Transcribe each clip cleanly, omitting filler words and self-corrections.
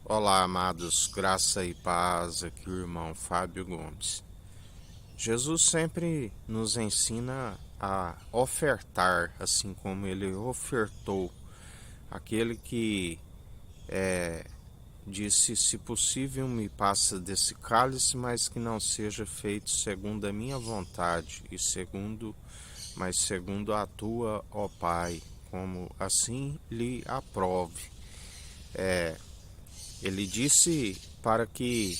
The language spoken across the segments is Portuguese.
Olá, amados, graça e paz, aqui o irmão Fábio Gomes. Jesus sempre nos ensina a ofertar, assim como ele ofertou. Aquele que disse, se possível me passa desse cálice, mas que não seja feito segundo a minha vontade, mas segundo a tua, ó Pai, como assim lhe aprove. Ele disse para que,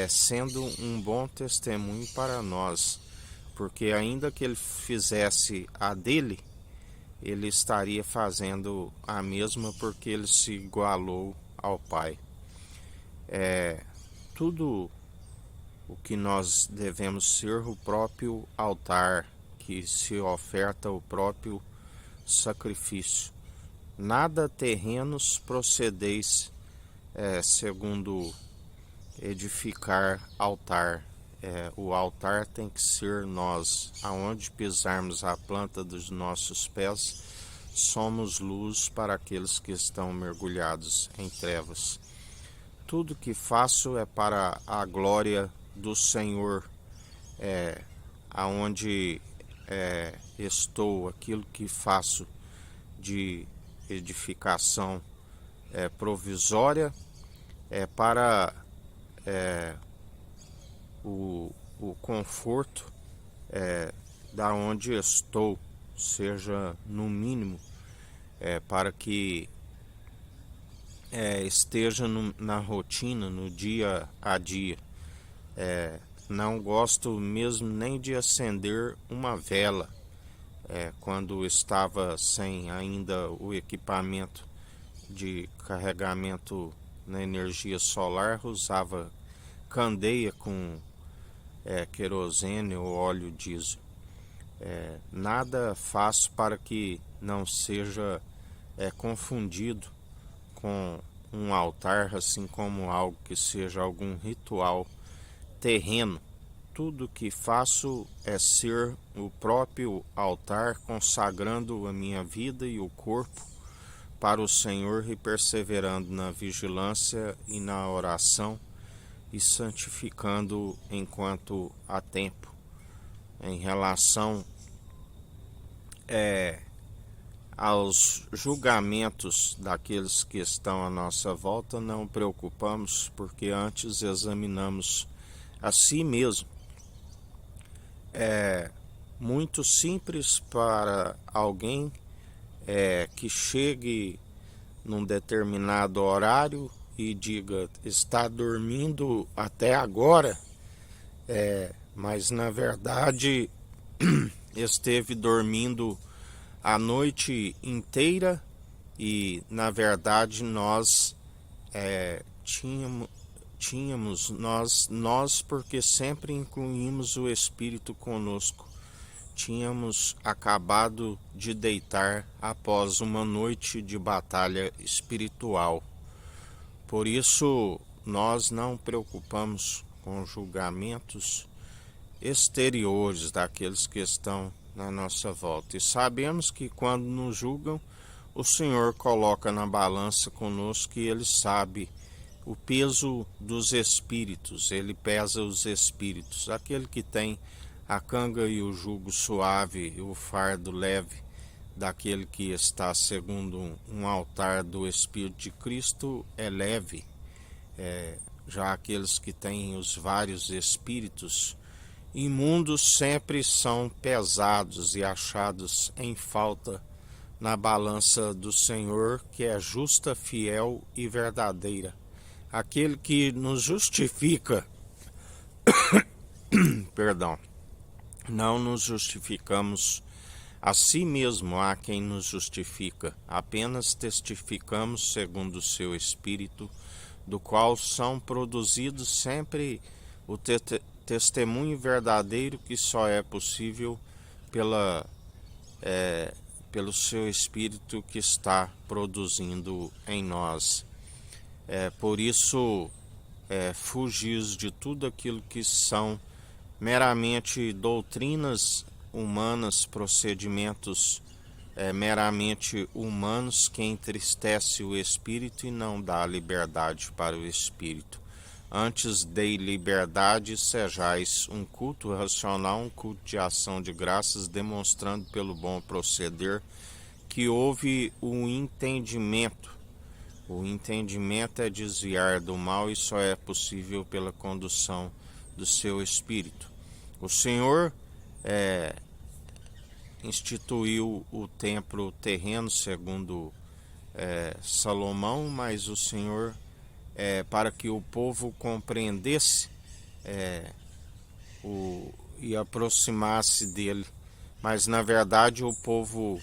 sendo um bom testemunho para nós, porque ainda que ele fizesse a dele, ele estaria fazendo a mesma porque ele se igualou ao Pai. Tudo o que nós devemos ser o próprio altar, que se oferta o próprio sacrifício. Nada terrenos procedeis segundo edificar altar. O altar tem que ser nós. Aonde pisarmos a planta dos nossos pés, somos luz para aqueles que estão mergulhados em trevas. Tudo que faço é para a glória do Senhor. Aonde estou, aquilo que faço de edificação provisória é para o conforto da onde estou, seja no mínimo, para que esteja na rotina, no dia a dia. Não gosto mesmo nem de acender uma vela. Quando estava sem ainda o equipamento de carregamento na energia solar, usava candeia com querosene ou óleo diesel. Nada faço para que não seja confundido com um altar, assim como algo que seja algum ritual terreno. Tudo que faço é ser o próprio altar, consagrando a minha vida e o corpo para o Senhor e perseverando na vigilância e na oração e santificando enquanto há tempo. Em relação aos julgamentos daqueles que estão à nossa volta, não preocupamos, porque antes examinamos a si mesmo. É muito simples para alguém que chegue num determinado horário e diga, está dormindo até agora, mas na verdade esteve dormindo a noite inteira e na verdade nós tínhamos nós porque sempre incluímos o Espírito conosco. Tínhamos acabado de deitar após uma noite de batalha espiritual. Por isso, nós não preocupamos com julgamentos exteriores daqueles que estão na nossa volta. E sabemos que quando nos julgam, o Senhor coloca na balança conosco e Ele sabe o peso dos espíritos, Ele pesa os espíritos. Aquele que tem a canga e o jugo suave e o fardo leve daquele que está segundo um altar do Espírito de Cristo é leve. Já aqueles que têm os vários espíritos imundos sempre são pesados e achados em falta na balança do Senhor, que é justa, fiel e verdadeira. Aquele que nos justifica, perdão, não nos justificamos a si mesmo, há quem nos justifica, apenas testificamos segundo o seu Espírito, do qual são produzidos sempre o testemunho verdadeiro que só é possível pelo seu Espírito que está produzindo em nós. Por isso, fugis de tudo aquilo que são meramente doutrinas humanas, procedimentos meramente humanos que entristece o espírito e não dá liberdade para o espírito. Antes dei liberdade, sejais um culto racional, um culto de ação de graças, demonstrando pelo bom proceder que houve o entendimento. O entendimento é desviar do mal e só é possível pela condução do seu espírito. O Senhor instituiu o templo terreno segundo Salomão, mas o Senhor, para que o povo compreendesse e aproximasse dele, mas na verdade o povo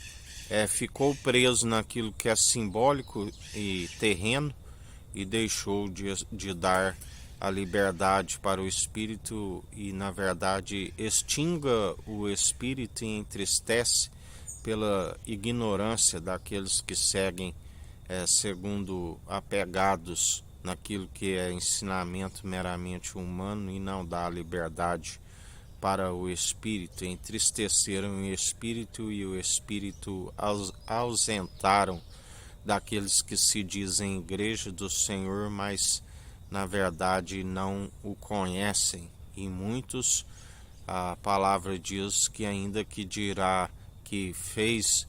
ficou preso naquilo que é simbólico e terreno e deixou de dar a liberdade para o espírito e na verdade extinga o espírito e entristece pela ignorância daqueles que seguem segundo apegados naquilo que é ensinamento meramente humano e não dá liberdade para o espírito, entristeceram o espírito e o espírito ausentaram daqueles que se dizem igreja do Senhor, mas na verdade não o conhecem. E muitos, a palavra diz que ainda que dirá que fez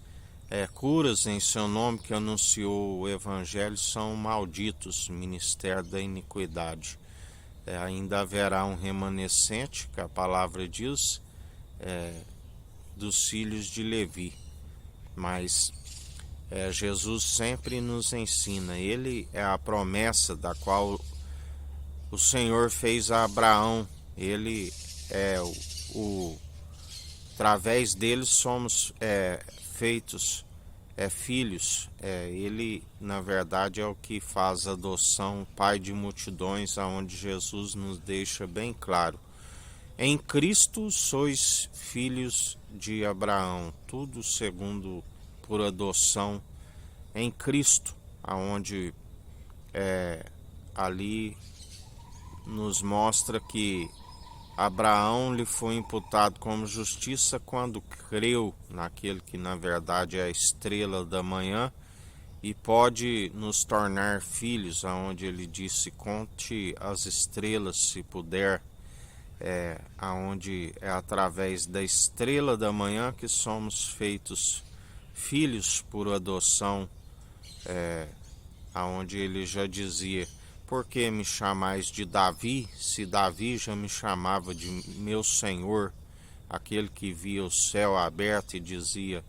curas em seu nome, que anunciou o evangelho, são malditos, ministério da iniquidade. Ainda haverá um remanescente, que a palavra diz, dos filhos de Levi. Mas Jesus sempre nos ensina. Ele é a promessa da qual o Senhor fez a Abraão. Ele é através dele somos feitos filhos. Ele, na verdade, é o que faz a adoção, pai de multidões, aonde Jesus nos deixa bem claro. Em Cristo sois filhos de Abraão, tudo segundo por adoção em Cristo, aonde ali nos mostra que Abraão lhe foi imputado como justiça quando creu naquele que na verdade é a estrela da manhã e pode nos tornar filhos, aonde ele disse: conte as estrelas se puder, aonde é através da estrela da manhã que somos feitos filhos por adoção, aonde ele já dizia: por que me chamais de Davi, se Davi já me chamava de meu Senhor, aquele que via o céu aberto e dizia,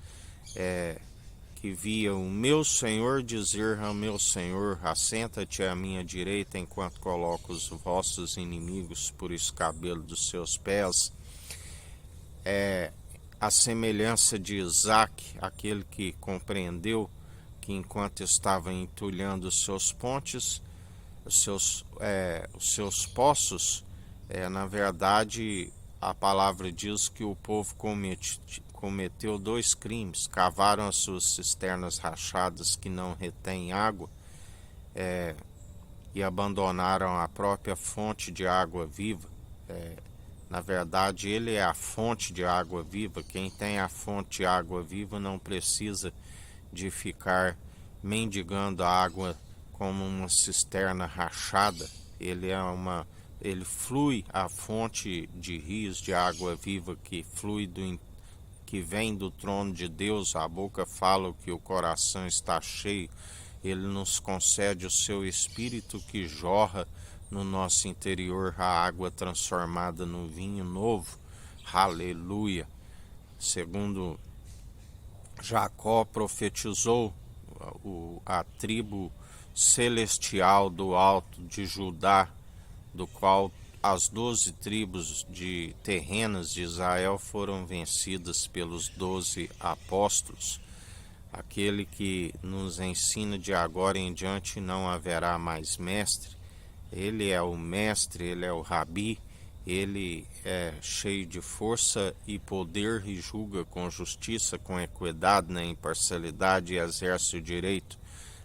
que via o meu Senhor dizer ao meu Senhor: assenta-te à minha direita enquanto coloco os vossos inimigos por escabelo dos seus pés. A semelhança de Isaac, aquele que compreendeu que enquanto estava entulhando os seus pontes, os seus poços, na verdade a palavra diz que o povo cometeu dois crimes: cavaram as suas cisternas rachadas que não retêm água, e abandonaram a própria fonte de água viva. Na verdade, ele é a fonte de água viva. Quem tem a fonte de água viva não precisa de ficar mendigando a água como uma cisterna rachada. Ele flui, a fonte de rios de água viva que flui que vem do trono de Deus. A boca fala o que o coração está cheio. Ele nos concede o seu Espírito que jorra no nosso interior, a água transformada no vinho novo. Aleluia! Segundo Jacó profetizou, a tribo celestial do alto de Judá, do qual as 12 tribos terrenas de Israel foram vencidas pelos 12 apóstolos. Aquele que nos ensina: de agora em diante não haverá mais mestre. Ele é o mestre, ele é o rabi, ele é cheio de força e poder e julga com justiça, com equidade, na imparcialidade, e exerce o direito.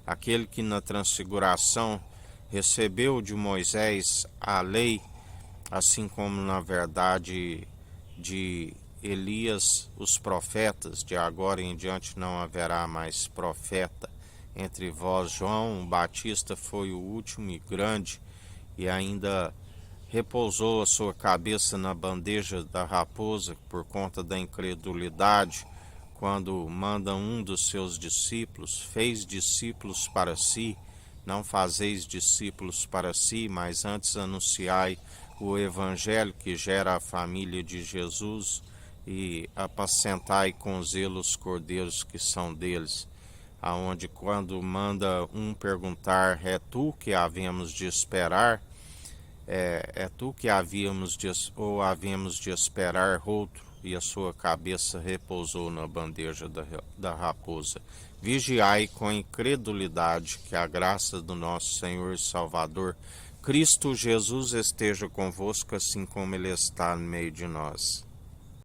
Aquele que na transfiguração recebeu de Moisés a lei, assim como na verdade de Elias, os profetas, de agora em diante não haverá mais profeta entre vós. João Batista foi o último e grande, e ainda repousou a sua cabeça na bandeja da raposa por conta da incredulidade, quando manda um dos seus discípulos: fez discípulos para si, não fazeis discípulos para si, mas antes anunciai o evangelho que gera a família de Jesus, e apacentai com zelo os cordeiros que são deles. Aonde quando manda um perguntar: é tu que havemos de esperar? É tu que havíamos de esperar outro? E a sua cabeça repousou na bandeja da raposa. Vigiai com incredulidade, que a graça do nosso Senhor e Salvador Cristo Jesus esteja convosco, assim como Ele está no meio de nós.